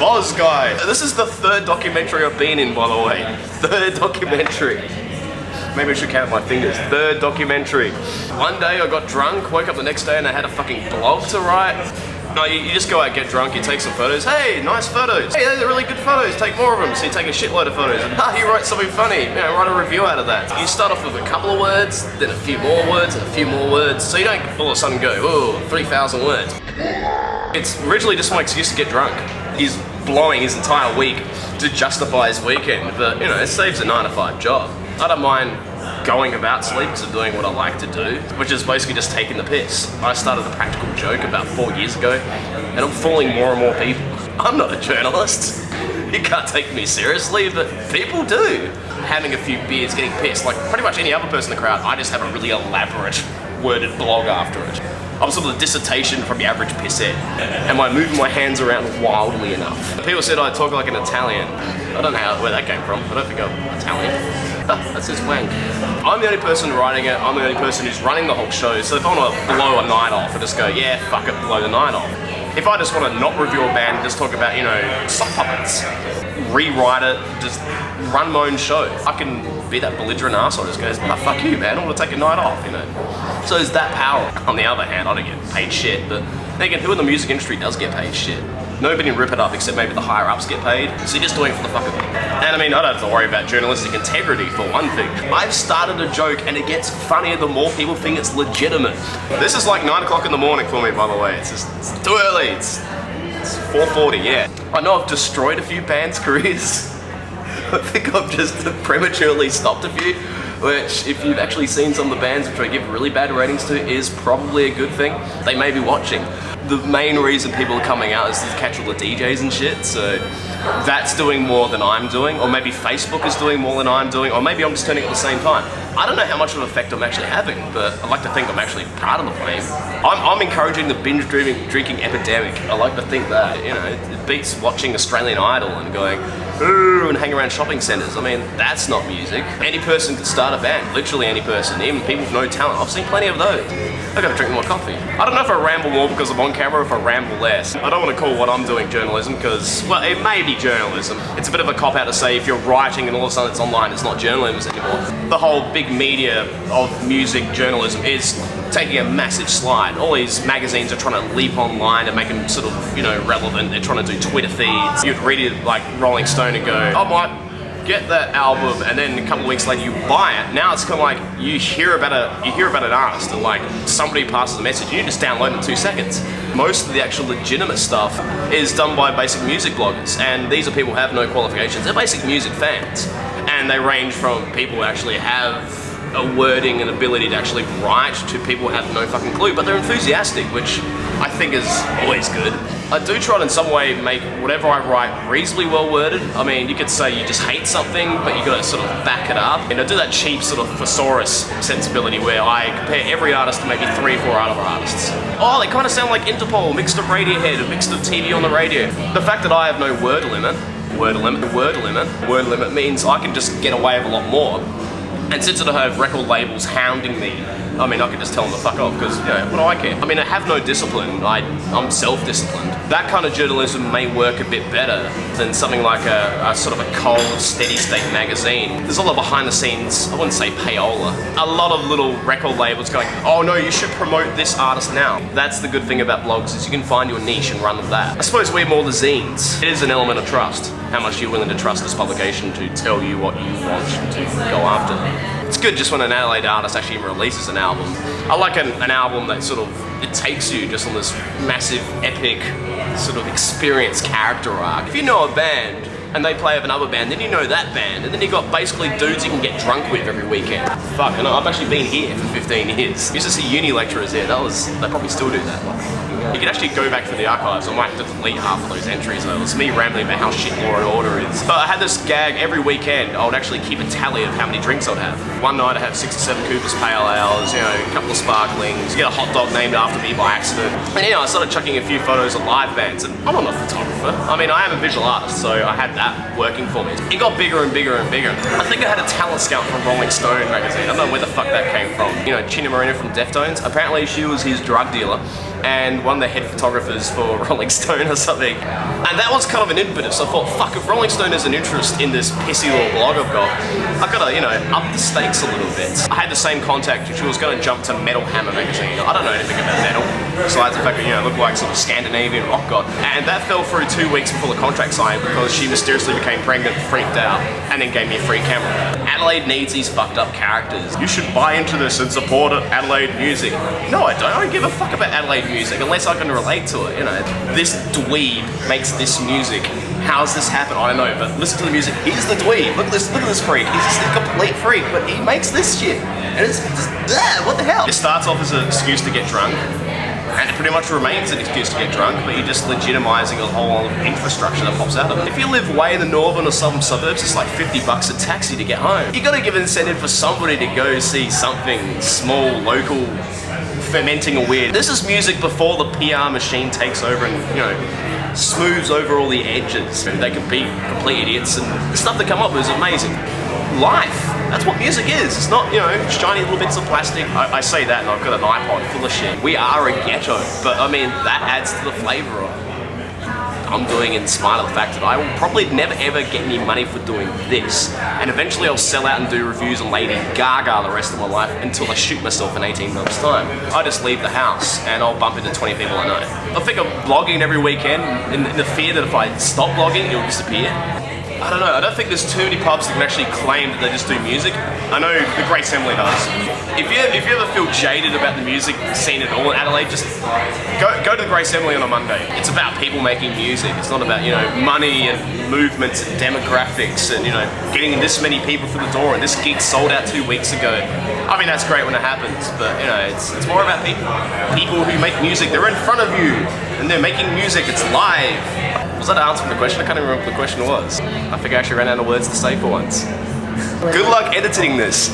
Spoz guy. This is the third documentary I've been in, by the way. Third documentary. Maybe I should count my fingers. Third documentary. One day I got drunk, woke up the next day and I had a fucking blog to write. No, you just go out, get drunk, you take some photos. Hey, nice photos. Hey, those are really good photos. Take more of them. So you take a shitload of photos. And you write something funny. You know, write a review out of that. You start off with a couple of words, then a few more words, and a few more words. So you don't all of a sudden go, oh, 3,000 words. It's originally just my excuse to get drunk. He's blowing his entire week to justify his weekend. But, you know, it saves a 9-to-5 job. I don't mind going about sleep because I'm doing what I like to do, which is basically just taking the piss. I started a practical joke about 4 years ago, and I'm fooling more and more people. I'm not a journalist. You can't take me seriously, but people do. Having a few beers, getting pissed, like pretty much any other person in the crowd, I just have a really elaborate, worded blog after it. I'm sort of a dissertation from the average pisshead. Am I moving my hands around wildly enough? People said I talk like an Italian. I don't know where that came from. I don't think I'm Italian. That's just wank. I'm the only person writing it. I'm the only person who's running the whole show. So if I want to blow a night off, I just go, yeah, fuck it, blow the night off. If I just want to not review a band and just talk about, you know, sock puppets, rewrite it, just run my own show. I can be that belligerent asshole just goes, oh, fuck you, man, I want to take a night off, you know. So there's that power. On the other hand, I don't get paid shit, but then again, who in the music industry does get paid shit? Nobody rip it up except maybe the higher ups get paid, so you're just doing it for the fuck of it. And I mean, I don't have to worry about journalistic integrity for one thing. I've started a joke and it gets funnier the more people think it's legitimate. This is like 9 o'clock in the morning for me, by the way. It's too early. It's 4:40, yeah. I know I've destroyed a few bands' careers. I think I've just prematurely stopped a few, which if you've actually seen some of the bands which I give really bad ratings to is probably a good thing. They may be watching. The main reason people are coming out is to catch all the DJs and shit, so that's doing more than I'm doing, or maybe Facebook is doing more than I'm doing, or maybe I'm just turning it at the same time. I don't know how much of an effect I'm actually having, but I like to think I'm actually part of the blame. I'm encouraging the binge drinking epidemic. I like to think that, you know, it beats watching Australian Idol and going, ooh, and hang around shopping centres. I mean, that's not music. Any person could start a band, literally any person, even people with no talent. I've seen plenty of those. I gotta drink more coffee. I don't know if I ramble more because I'm on camera or if I ramble less. I don't want to call what I'm doing journalism because, well, it may be journalism. It's a bit of a cop-out to say if you're writing and all of a sudden it's online, it's not journalism anymore. The whole big media of music journalism is taking a massive slide. All these magazines are trying to leap online and make them sort of, you know, relevant. They're trying to do Twitter feeds. You'd read it like Rolling Stone and go, I might get that album, and then a couple of weeks later you buy it. Now it's kind of like you hear about an artist and like somebody passes a message and you just download it in 2 seconds. Most of the actual legitimate stuff is done by basic music bloggers, and these are people who have no qualifications. They're basic music fans, and they range from people who actually have a wording and ability to actually write to people who have no fucking clue, but they're enthusiastic, which I think is always good. I do try to in some way make whatever I write reasonably well worded. I mean, you could say you just hate something, but you gotta sort of back it up. And I do that cheap sort of thesaurus sensibility where I compare every artist to maybe 3 or 4 other artists. Oh, they kind of sound like Interpol, mixed of Radiohead, mixed of TV on the radio. The fact that I have no word limit means I can just get away with a lot more. And since I have record labels hounding me, I mean, I can just tell them to fuck off because, you know, what do I care? I mean, I have no discipline. I'm self-disciplined. That kind of journalism may work a bit better than something like a sort of a cold, steady-state magazine. There's a lot of behind-the-scenes, I wouldn't say payola. A lot of little record labels going, oh no, you should promote this artist now. That's the good thing about blogs is you can find your niche and run with that. I suppose we're more the zines. It is an element of trust. How much you're willing to trust this publication to tell you what you want to go after. It's good just when an Adelaide artist actually releases an album. I like an album that sort of, it takes you just on this massive, epic, sort of experience character arc. If you know a band, and they play with another band, then you know that band, and then you've got basically dudes you can get drunk with every weekend. Fuck, I know, I've actually been here for 15 years. I used to see uni lecturers there, they probably still do that. You can actually go back to the archives. I might have to delete half of those entries though. It's me rambling about how shit Law and Order is. But I had this gag every weekend. I would actually keep a tally of how many drinks I'd have. One night I'd have 6 or 7 Cooper's Pale Ales, you know, a couple of sparklings, get a hot dog named after me by accident. And you know, I started chucking a few photos of live bands, and I'm not a photographer. I mean, I am a visual artist, so I had that working for me. It got bigger and bigger and bigger. I think I had a talent scout from Rolling Stone magazine. I don't know where the fuck that came from. You know, China Marina from Deftones. Apparently she was his drug dealer. and one of the head photographers for Rolling Stone or something. And that was kind of an impetus. I thought, fuck, if Rolling Stone has an interest in this pissy little blog I've got, I've got to, you know, up the stakes a little bit. I had the same contact, she was going to jump to Metal Hammer magazine. I don't know anything about metal, besides the fact that, you know, I look like sort of Scandinavian rock god. And that fell through 2 weeks before the contract signed because she mysteriously became pregnant, freaked out, and then gave me a free camera. Adelaide needs these fucked up characters. You should buy into this and support Adelaide music. No, I don't. I don't give a fuck about Adelaide music unless I can relate to it, you know. This dweeb makes this music. How's this happen? I don't know, but listen to the music. He's the dweeb. Look at this freak. He's just a complete freak, but he makes this shit. And it's just, what the hell? It starts off as an excuse to get drunk, and it pretty much remains an excuse to get drunk, but you're just legitimizing a whole infrastructure that pops out of it. If you live way in the northern or southern suburbs, it's like $50 a taxi to get home. You gotta give an incentive for somebody to go see something small, local, fermenting or weird. This is music before the PR machine takes over and, you know, smooths over all the edges. They can be complete idiots, and the stuff that come up is amazing. Life. That's what music is. It's not, you know, shiny little bits of plastic. I say that and I've got an iPod full of shit. We are a ghetto, but I mean, that adds to the flavour of it. I'm doing in spite of the fact that I will probably never ever get any money for doing this. And eventually I'll sell out and do reviews on Lady Gaga the rest of my life until I shoot myself in 18 months time. I just leave the house and I'll bump into 20 people I know. I think I'm blogging every weekend in the fear that if I stop blogging, it'll disappear. I don't know, I don't think there's too many pubs that can actually claim that they just do music. I know the Great Assembly does. If you ever feel jaded about the music scene at all in Adelaide, just go to the Great Assembly on a Monday. It's about people making music. It's not about, you know, money and movements and demographics and, you know, getting this many people through the door and this gig sold out 2 weeks ago. I mean, that's great when it happens, but, you know, it's more about people. People who make music, they're in front of you and they're making music, it's live. Was that answering the question? I can't even remember what the question was. I think I actually ran out of words to say for once. Good luck editing this.